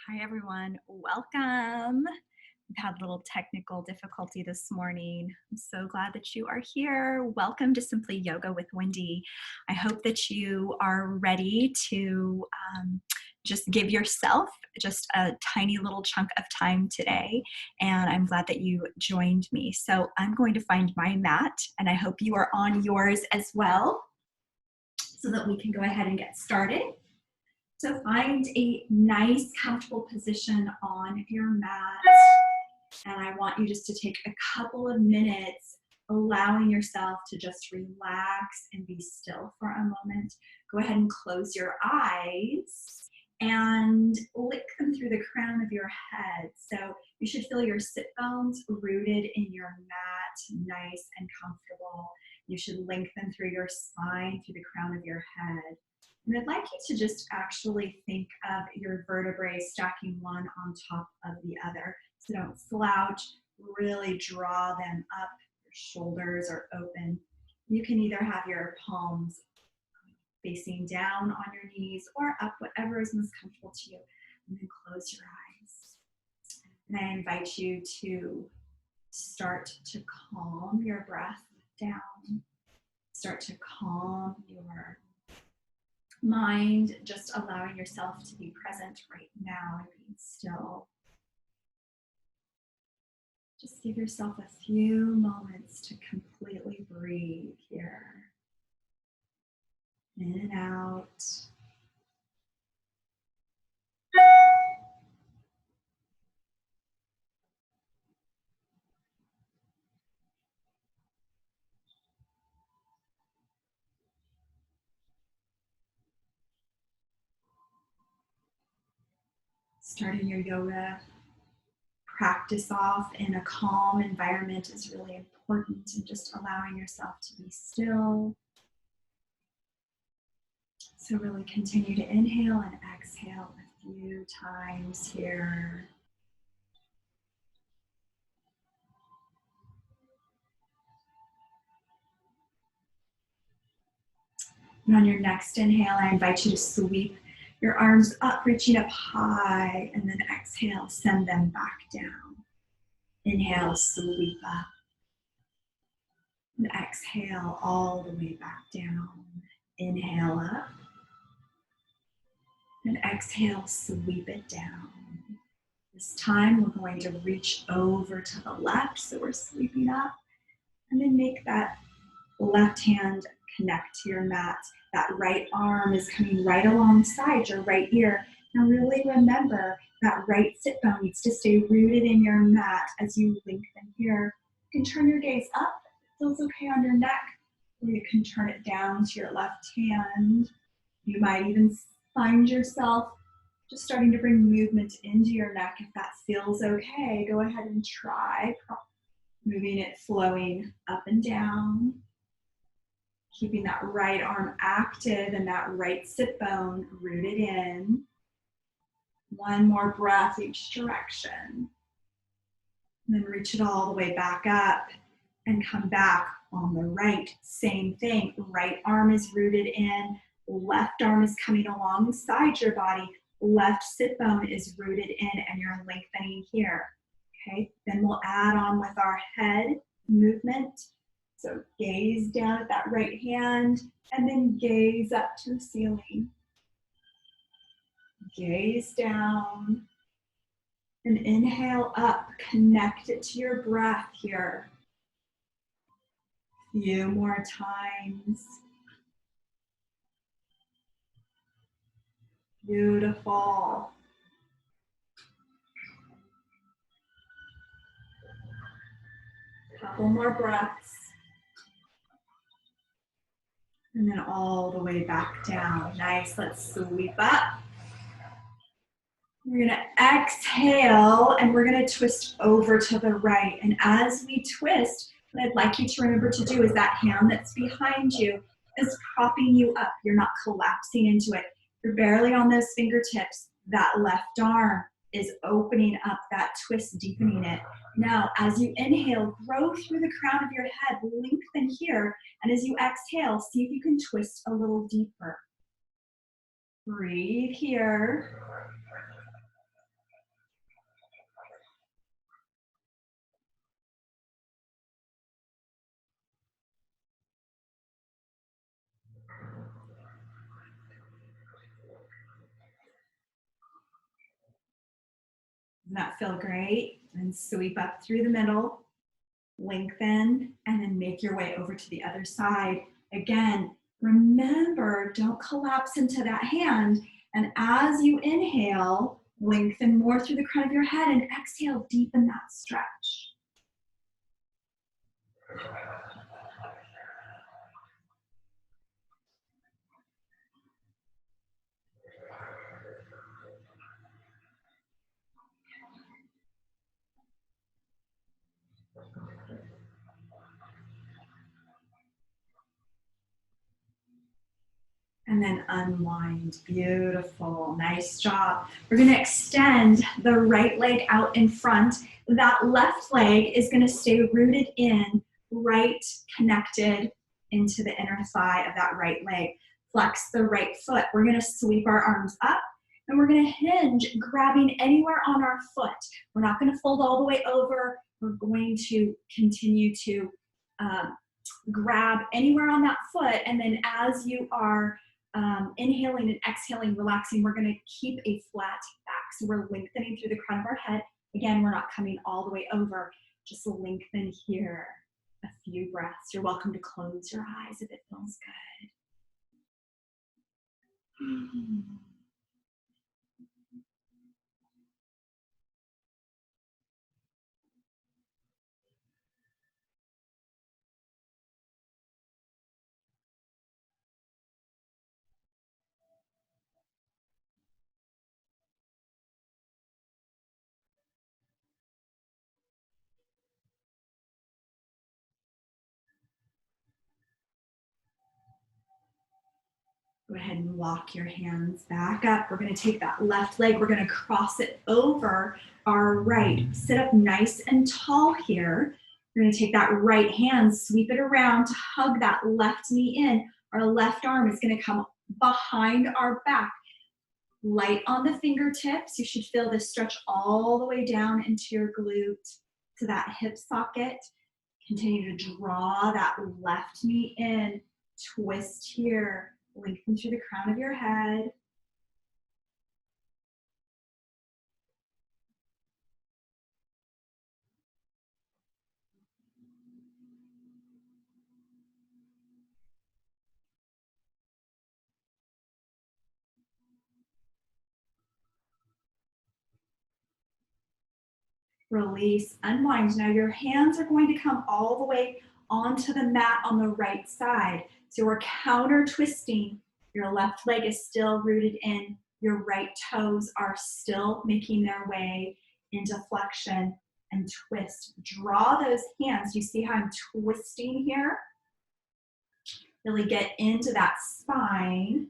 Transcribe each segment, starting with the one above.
Hi, everyone. Welcome. We've had a little technical difficulty this morning. I'm so glad that you are here. Welcome to Simply Yoga with Wendy. I hope that you are ready to just give yourself just a tiny little chunk of time today. And I'm glad that you joined me. So I'm going to find my mat, and I hope you are on yours as well, so that we can go ahead and get started. So find a nice, comfortable position on your mat. And I want you just to take a couple of minutes, allowing yourself to just relax and be still for a moment. Go ahead and close your eyes and lick them through the crown of your head. So you should feel your sit bones rooted in your mat, nice and comfortable. You should link them through your spine, through the crown of your head. And I'd like you to just actually think of your vertebrae stacking one on top of the other. So don't slouch, really draw them up. Your shoulders are open. You can either have your palms facing down on your knees or up, whatever is most comfortable to you. And then close your eyes. And I invite you to start to calm your breath down. Start to calm your mind, just allowing yourself to be present right now and being still. Just give yourself a few moments to completely breathe here. In and out. Starting your yoga practice off in a calm environment is really important, and just allowing yourself to be still. So really continue to inhale and exhale a few times here. And on your next inhale, I invite you to sweep your arms up, reaching up high, and then exhale, send them back down. Inhale, sweep up. And exhale all the way back down. Inhale up. And exhale, sweep it down. This time we're going to reach over to the left, so we're sweeping up. And then make that left hand connect to your mat. That right arm is coming right alongside your right ear. Now really remember that right sit bone needs to stay rooted in your mat as you lengthen here. You can turn your gaze up, if it feels okay on your neck, or you can turn it down to your left hand. You might even find yourself just starting to bring movement into your neck. If that feels okay, go ahead and try moving it, flowing up and down. Keeping that right arm active and that right sit bone rooted in. One more breath each direction. And then reach it all the way back up and come back on the right. Same thing. Right arm is rooted in. Left arm is coming alongside your body. Left sit bone is rooted in, and you're lengthening here. Okay, then we'll add on with our head movement. So gaze down at that right hand and then gaze up to the ceiling. Gaze down and inhale up. Connect it to your breath here. A few more times. Beautiful. Couple more breaths. And then all the way back down. Nice, let's sweep up. We're gonna exhale and we're gonna twist over to the right. And as we twist, what I'd like you to remember to do is that hand that's behind you is propping you up. You're not collapsing into it. You're barely on those fingertips. That left arm is opening up that twist, deepening it. Now, as you inhale, grow through the crown of your head, lengthen here. And as you exhale, see if you can twist a little deeper. Breathe here. Doesn't that feel great? And sweep up through the middle, lengthen, and then make your way over to the other side. Again, remember, don't collapse into that hand. And as you inhale, lengthen more through the crown of your head, and exhale, deepen that stretch. And then unwind. Beautiful. Nice job. We're going to extend the right leg out in front. That left leg is going to stay rooted in, right connected into the inner thigh of that right leg. Flex the right foot. We're going to sweep our arms up, and we're going to hinge, grabbing anywhere on our foot. We're not going to fold all the way over. We're going to continue to grab anywhere on that foot, and then as you are inhaling and exhaling, relaxing, we're going to keep a flat back. So we're lengthening through the crown of our head. Again, we're not coming all the way over. Just lengthen here. A few breaths. You're welcome to close your eyes if it feels good. Go ahead and walk your hands back up. We're going to take that left leg. We're going to cross it over our right. Sit up nice and tall here. We're going to take that right hand, sweep it around to hug that left knee in. Our left arm is going to come behind our back. Light on the fingertips. You should feel this stretch all the way down into your glute to that hip socket. Continue to draw that left knee in. Twist here. Lengthen through the crown of your head. Release, unwind. Now your hands are going to come all the way onto the mat on the right side. So we're counter twisting. Your left leg is still rooted in. Your right toes are still making their way into flexion and twist. Draw those hands. You see how I'm twisting here? Really get into that spine.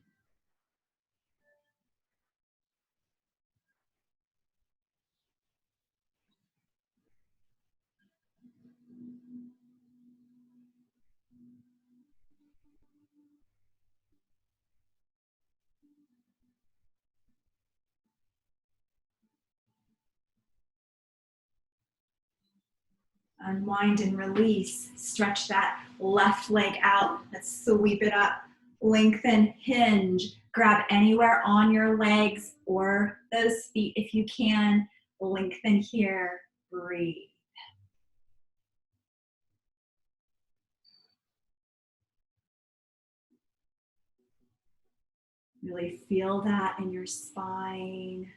Unwind and release. Stretch that left leg out. Let's sweep it up. Lengthen, hinge. Grab anywhere on your legs or those feet if you can. Lengthen here. Breathe. Really feel that in your spine.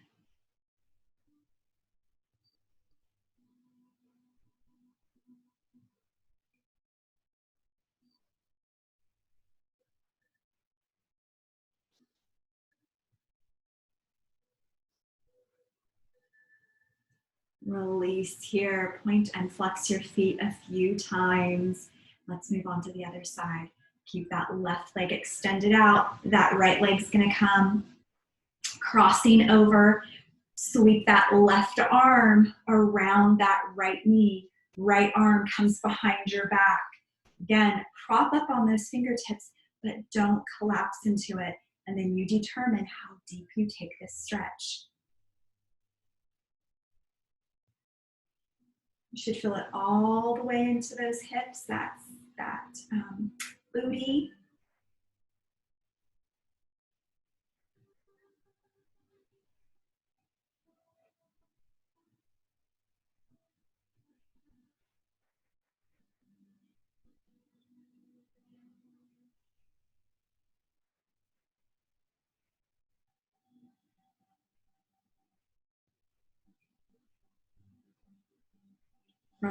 Release here. Point and flex your feet a few times. Let's move on to the other side. Keep that left leg extended out. That right leg's gonna come crossing over. Sweep that left arm around that right knee. Right arm comes behind your back. Again, prop up on those fingertips, but don't collapse into it. And then you determine how deep you take this stretch. You should feel it all the way into those hips. That's that booty.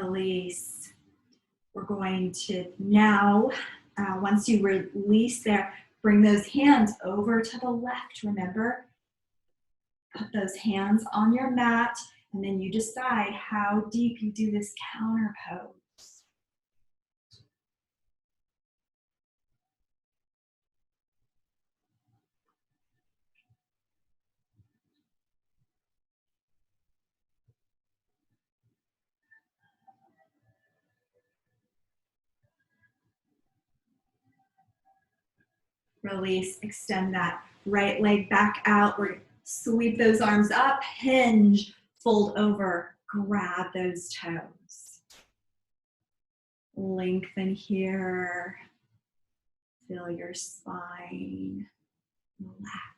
Release. We're going to now, once you release there, bring those hands over to the left. Remember, put those hands on your mat, and then you decide how deep you do this counter pose. Release, extend that right leg back out. We're going to sweep those arms up, hinge, fold over, grab those toes. Lengthen here. Feel your spine relax.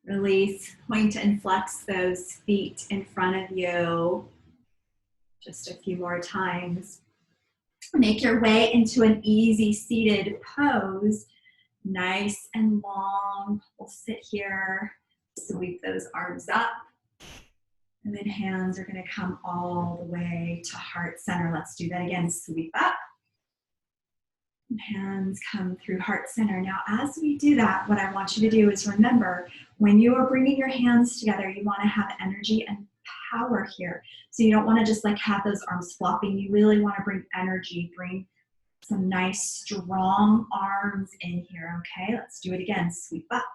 Release, point and flex those feet in front of you. Just a few more times. Make your way into an easy seated pose. Nice and long. We'll sit here, sweep those arms up. And then hands are going to come all the way to heart center. Let's do that again. Sweep up. Hands come through heart center. Now, as we do that, what I want you to do is remember, when you are bringing your hands together, you want to have energy and power here. So you don't want to just like have those arms flopping. You really want to bring energy, bring some nice strong arms in here, okay? Let's do it again. Sweep up.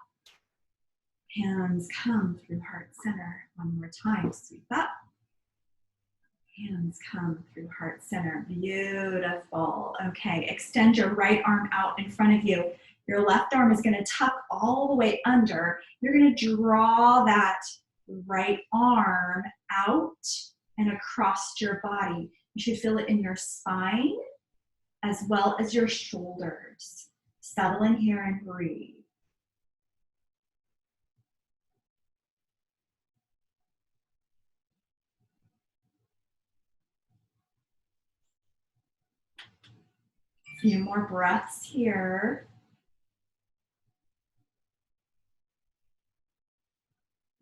Hands come through heart center. One more time. Sweep up. Hands come through heart center. Beautiful. Okay, extend your right arm out in front of you. Your left arm is going to tuck all the way under. You're going to draw that right arm out and across your body. You should feel it in your spine as well as your shoulders. Settle in here and breathe. A few more breaths here.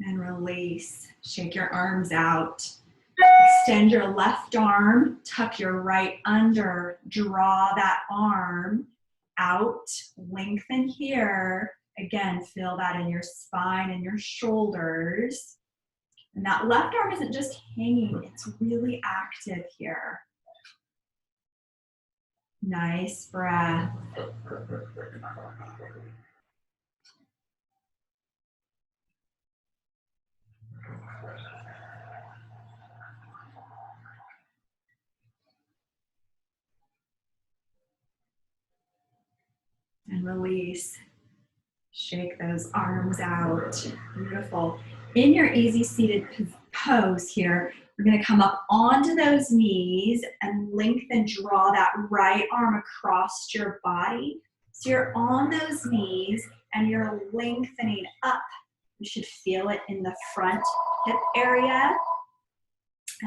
And release. Shake your arms out. Extend your left arm, tuck your right under, draw that arm out, lengthen here. Again, feel that in your spine and your shoulders. And that left arm isn't just hanging, it's really active here. Nice breath. And release. Shake those arms out. Beautiful. In your easy seated pose here, we're going to come up onto those knees and lengthen, draw that right arm across your body. So you're on those knees and you're lengthening up. You should feel it in the front hip area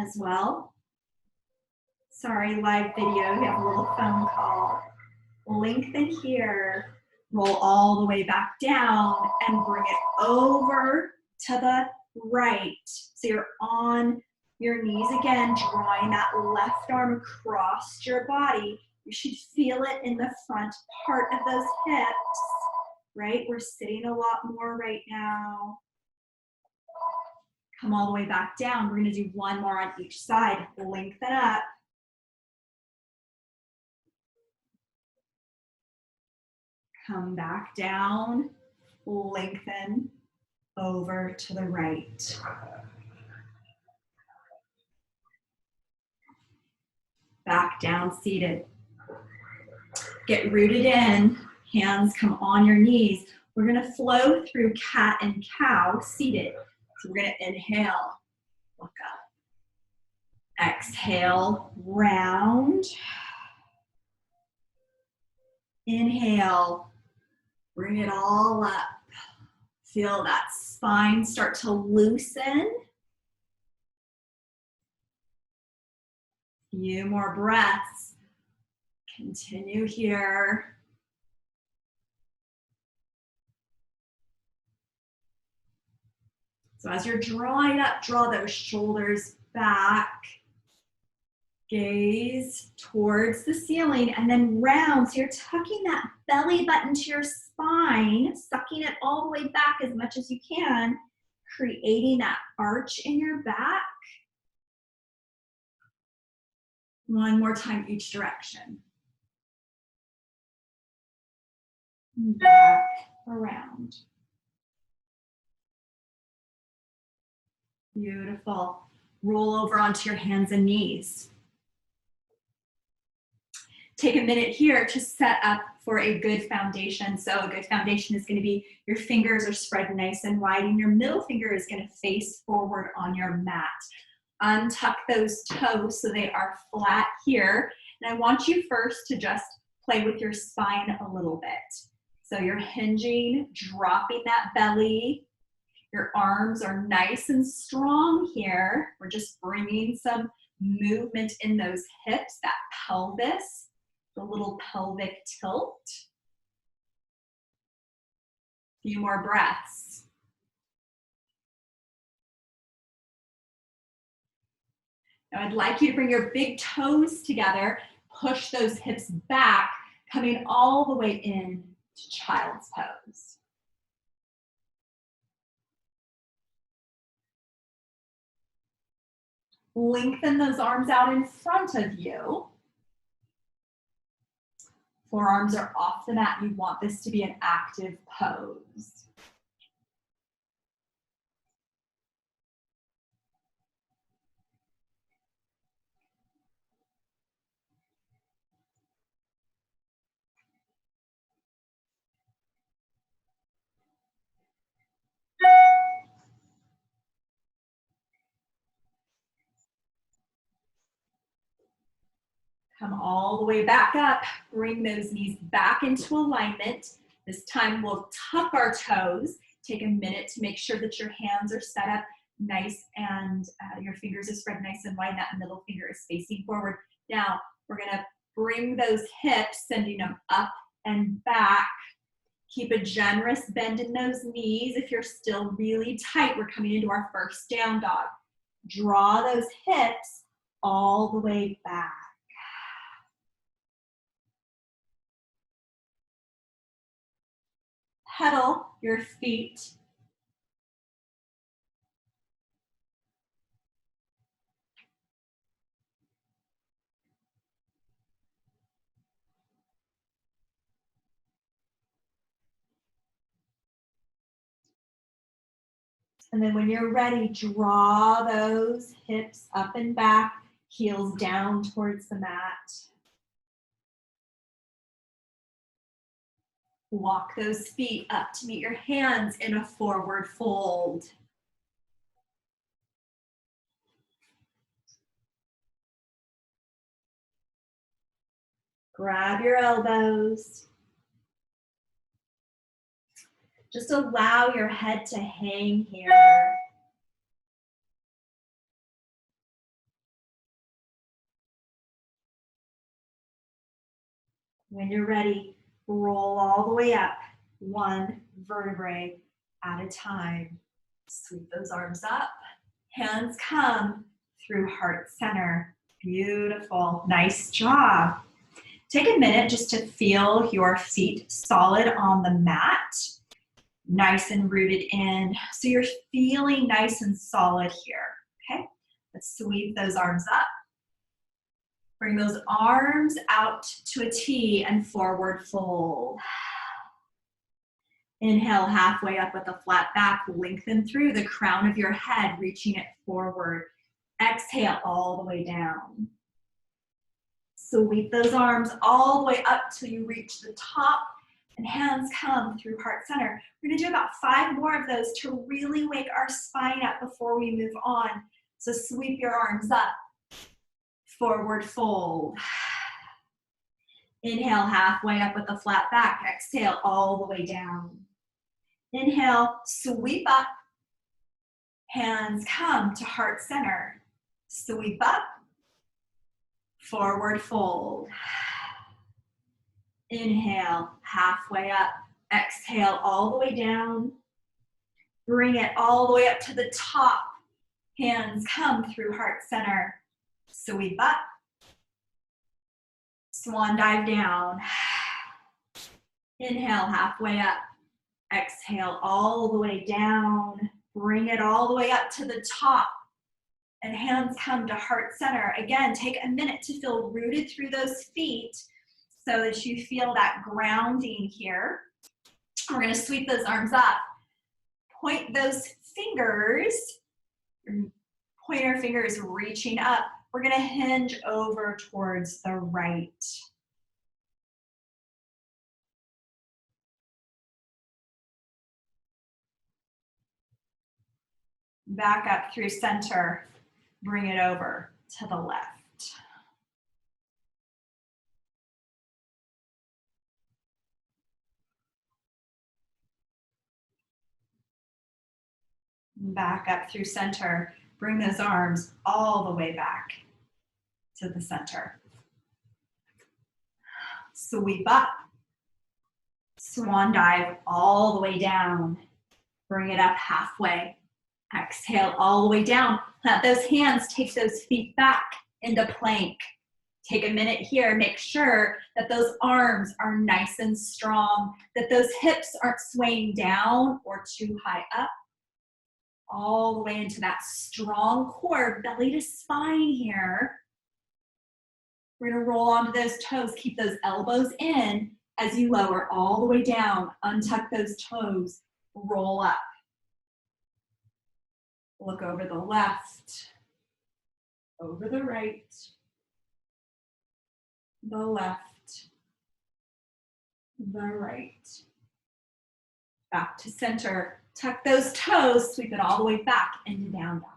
as well. Sorry, live video, we have a little phone call. Lengthen here, roll all the way back down and bring it over to the right. So you're on your knees again, drawing that left arm across your body. You should feel it in the front part of those hips, right? We're sitting a lot more right now. Come all the way back down. We're going to do one more on each side. Lengthen up. Come back down, lengthen over to the right. Back down, seated. Get rooted in, hands come on your knees. We're gonna flow through cat and cow, seated. So we're gonna inhale, look up. Exhale, round. Inhale, Bring it all up. Feel that spine start to loosen. Few more breaths. Continue here. So as you're drawing up, draw those shoulders back. Gaze towards the ceiling and then round. So you're tucking that belly button to your spine, sucking it all the way back as much as you can, creating that arch in your back. One more time each direction. Back, around. Beautiful. Roll over onto your hands and knees. Take a minute here to set up for a good foundation. So a good foundation is going to be your fingers are spread nice and wide and your middle finger is going to face forward on your mat. Untuck those toes so they are flat here. And I want you first to just play with your spine a little bit. So you're hinging, dropping that belly. Your arms are nice and strong here. We're just bringing some movement in those hips, that pelvis, the little pelvic tilt. A few more breaths. Now I'd like you to bring your big toes together, push those hips back, coming all the way in to child's pose. Lengthen those arms out in front of you. Forearms are off the mat. You want this to be an active pose. Come all the way back up. Bring those knees back into alignment. This time we'll tuck our toes. Take a minute to make sure that your hands are set up nice and your fingers are spread nice and wide. That middle finger is facing forward. Now we're gonna bring those hips, sending them up and back. Keep a generous bend in those knees. If you're still really tight, we're coming into our first down dog. Draw those hips all the way back. Pedal your feet. And then when you're ready, draw those hips up and back, heels down towards the mat. Walk those feet up to meet your hands in a forward fold. Grab your elbows. Just allow your head to hang here. When you're ready, roll all the way up, one vertebrae at a time. Sweep those arms up. Hands come through heart center. Beautiful, nice job. Take a minute just to feel your feet solid on the mat, nice and rooted in. So you're feeling nice and solid here, okay? Let's sweep those arms up. Bring those arms out to a T and forward fold. Inhale halfway up with a flat back, lengthen through the crown of your head, reaching it forward. Exhale all the way down. Sweep those arms all the way up till you reach the top and hands come through heart center. We're gonna do about 5 more of those to really wake our spine up before we move on. So sweep your arms up, forward fold. Inhale, halfway up with a flat back. Exhale, all the way down. Inhale, sweep up. Hands come to heart center. Sweep up. Forward fold. Inhale, halfway up. Exhale, all the way down. Bring it all the way up to the top. Hands come through heart center. Sweep up. Swan dive down. Inhale, halfway up. Exhale, all the way down. Bring it all the way up to the top. And hands come to heart center. Again, take a minute to feel rooted through those feet so that you feel that grounding here. We're gonna sweep those arms up. Point those fingers, pointer fingers reaching up. We're gonna hinge over towards the right. Back up through center. Bring it over to the left. Back up through center. Bring those arms all the way back to the center. Sweep up. Swan dive all the way down. Bring it up halfway. Exhale all the way down. Let those hands take those feet back into plank. Take a minute here. Make sure that those arms are nice and strong, that those hips aren't swaying down or too high up. All the way into that strong core, belly to spine here. We're gonna roll onto those toes. Keep those elbows in as you lower all the way down. Untuck those toes, roll up. Look over the left, over the right, the left, the right. Back to center. Tuck those toes, sweep it all the way back into down dog.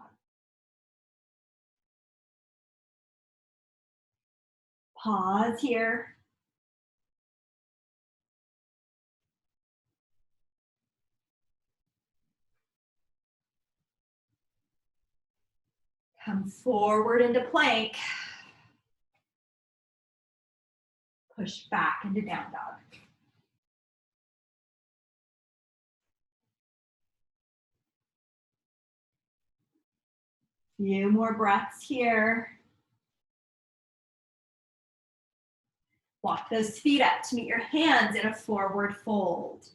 Pause here. Come forward into plank. Push back into down dog. Few more breaths here. Walk those feet up to meet your hands in a forward fold.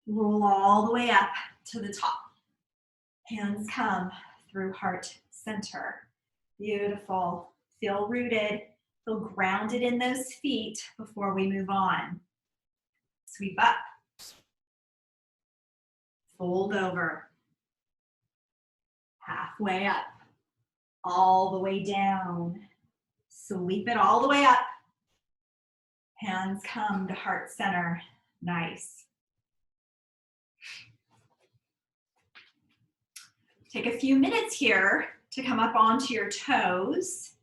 Roll all the way up to the top. Hands come through heart center. Beautiful. Feel rooted. Feel grounded in those feet before we move on. Sweep up. Fold over. Halfway up. All the way down. Sweep it all the way up. Hands come to heart center. Nice. Take a few minutes here to come up onto your toes.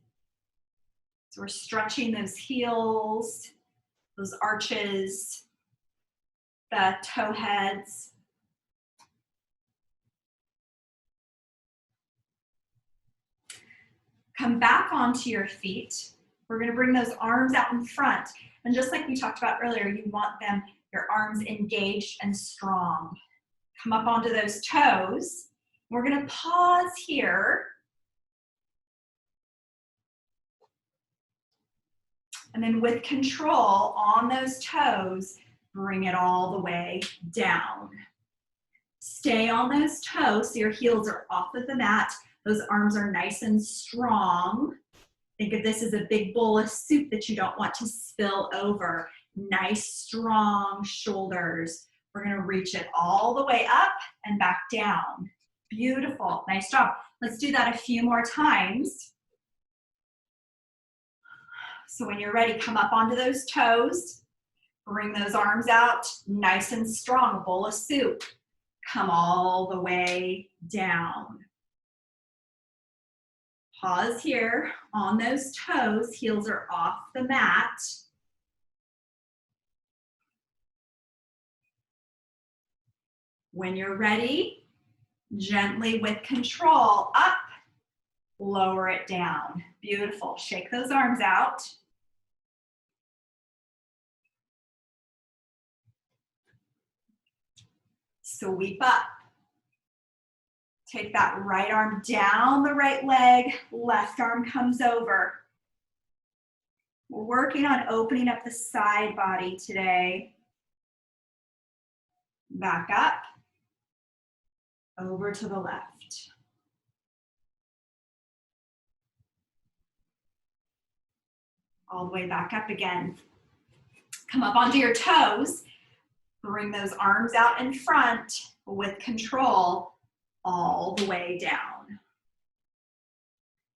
So we're stretching those heels, those arches, the toe heads. Come back onto your feet. We're gonna bring those arms out in front. And just like we talked about earlier, you want them, your arms engaged and strong. Come up onto those toes. We're gonna pause here. And then with control on those toes, bring it all the way down. Stay on those toes so your heels are off of the mat. Those arms are nice and strong. Think of this as a big bowl of soup that you don't want to spill over. Nice, strong shoulders. We're gonna reach it all the way up and back down. Beautiful, nice job. Let's do that a few more times. So when you're ready, come up onto those toes. Bring those arms out, nice and strong, a bowl of soup. Come all the way down. Pause here on those toes. Heels are off the mat. When you're ready, gently with control, up, lower it down. Beautiful. Shake those arms out. Sweep up. Take that right arm down the right leg, left arm comes over. We're working on opening up the side body today. Back up, over to the left. All the way back up again. Come up onto your toes. Bring those arms out in front with control all the way down.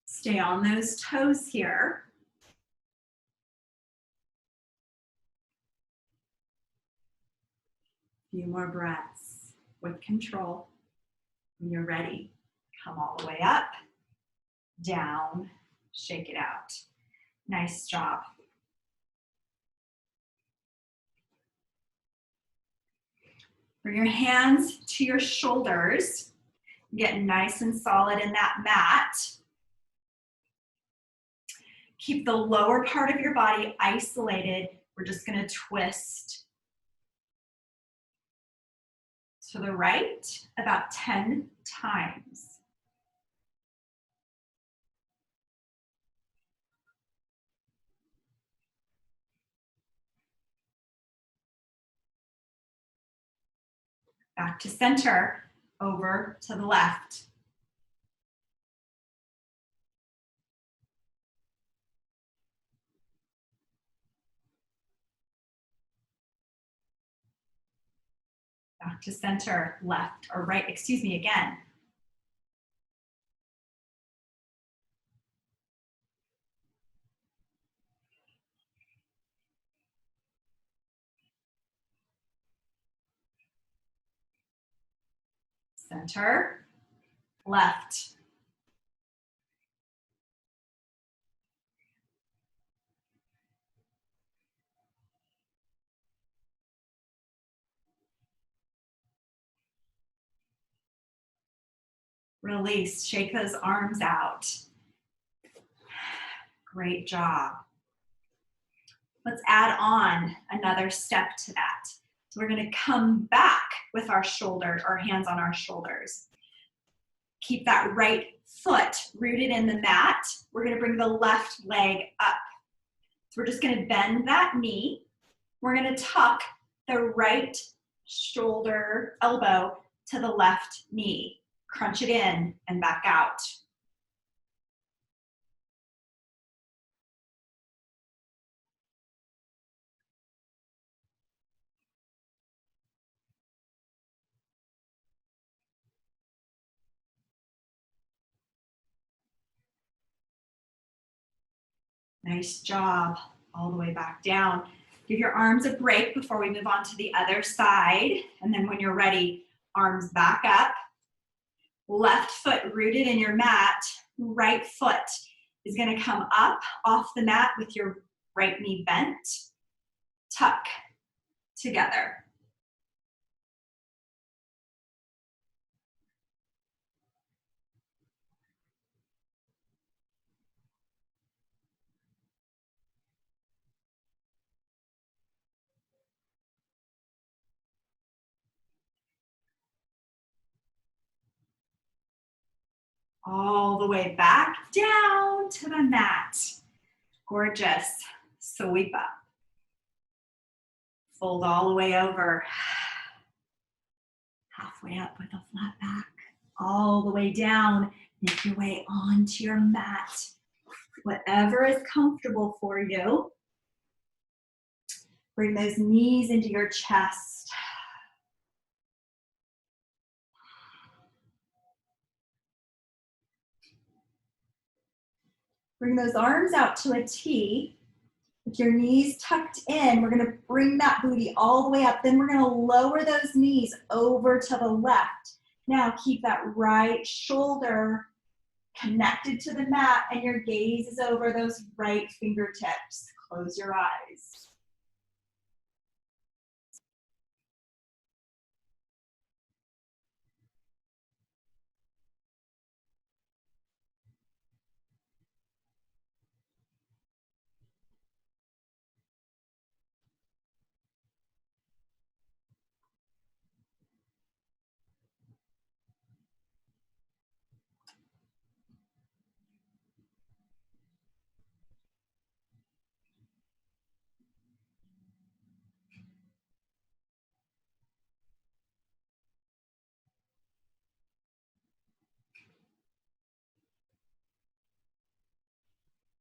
Stay on those toes here. Few more breaths with control. When you're ready, come all the way up, down, shake it out. Nice job. Bring your hands to your shoulders. Get nice and solid in that mat. Keep the lower part of your body isolated. We're just going to twist to the right about 10 times. Back to center, over to the left. Back to center, left or right, excuse me, again. Center, left. Release, shake those arms out. Great job. Let's add on another step to that. So we're going to come back with our shoulders, our hands on our shoulders. Keep that right foot rooted in the mat. We're going to bring the left leg up. So we're just going to bend that knee. We're going to tuck the right shoulder, elbow to the left knee. Crunch it in and back out. Nice job. All the way back down. Give your arms a break before we move on to the other side. And then when you're ready, arms back up. Left foot rooted in your mat. Right foot is going to come up off the mat with your right knee bent. Tuck together. All the way back down to the mat. Gorgeous. Sweep up. Fold all the way over. Halfway up with a flat back. All the way down. Make your way onto your mat. Whatever is comfortable for you. Bring those knees into your chest. Bring those arms out to a T. With your knees tucked in, we're going to bring that booty all the way up. Then we're going to lower those knees over to the left. Now keep that right shoulder connected to the mat, and your gaze is over those right fingertips. Close your eyes.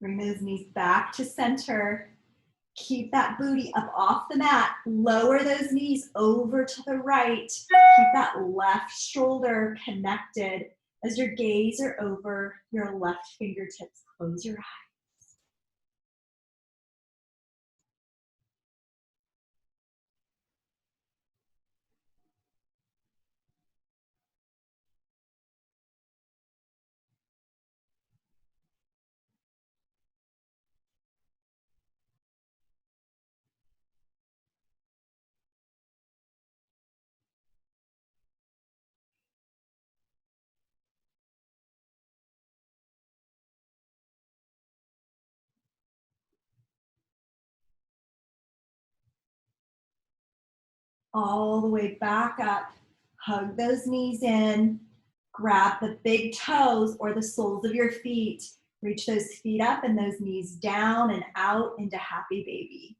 Bring those knees back to center. Keep that booty up off the mat. Lower those knees over to the right. Keep that left shoulder connected as your gaze are over your left fingertips. Close your eyes. All the way back up. Hug those knees in. Grab the big toes or the soles of your feet. Reach those feet up and those knees down and out into happy baby.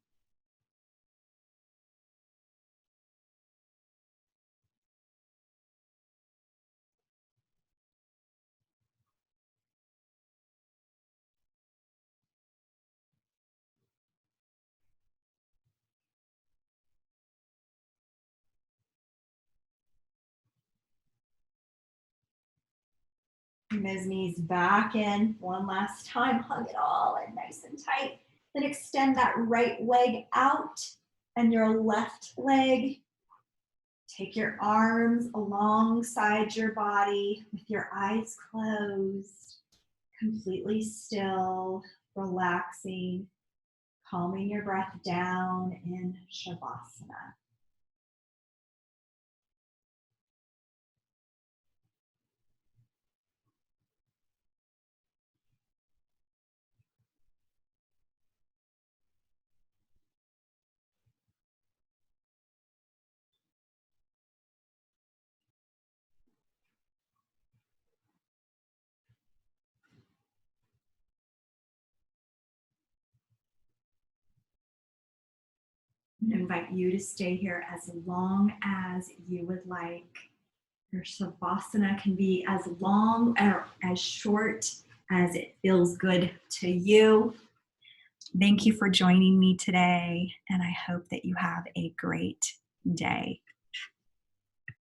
Bring those knees back in one last time. Hug it all in nice and tight. Then extend that right leg out and your left leg. Take your arms alongside your body with your eyes closed, completely still, relaxing, calming your breath down in Shavasana. I invite you to stay here as long as you would like. Your Shavasana can be as long or as short as it feels good to you. Thank you for joining me today, and I hope that you have a great day.